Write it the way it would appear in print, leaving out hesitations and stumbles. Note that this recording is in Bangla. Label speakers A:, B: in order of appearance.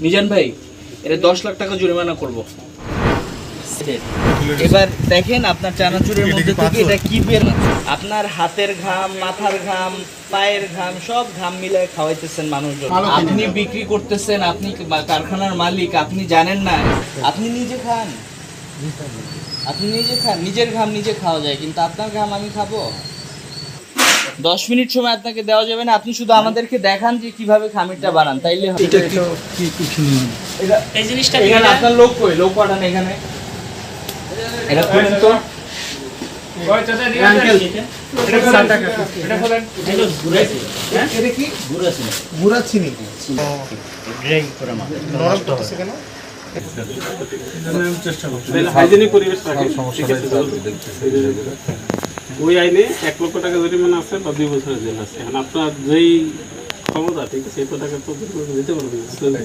A: মিজান ভাই, এটা 10 লাখ টাকা জরিমানা করব। এবার দেখেন আপনার চানাচুরের মধ্যে থেকে এটা কি বের হচ্ছে। আপনার হাতের ঘাম, মাথার ঘাম, পায়ের ঘাম, সব ঘাম মিলায় খাওয়াইতেছেন মানুষজন। আপনি বিক্রি করতেছেন, আপনি কারখানার মালিক, আপনি জানেন না। আপনি নিজে খান, আপনি নিজে খান, নিজের ঘাম নিজে খাওয়া যায়, কিন্তু আপনার ঘাম আমি খাবো? 10 মিনিট সময় আপনাকে দেওয়া যাবে না, আপনি শুধু আমাদেরকে দেখান যে কিভাবে খামিরটা বানান, তাইলে হবে।
B: এই জিনিসটা
A: এখানে আপনার লোক কই? লোক পাঠান এখানে। এটা খুলেন তো।
C: গুড়া চিনি
D: হাইজেনিক পরিবেশ রাখে। ওই আইনে 1 লক্ষ টাকা জরিমানা আছে বা 2 বছরের জেল আছে। এখন আপনার যেই ক্ষমতা, ঠিক আছে, এত টাকা তো দিতে পারবেন না।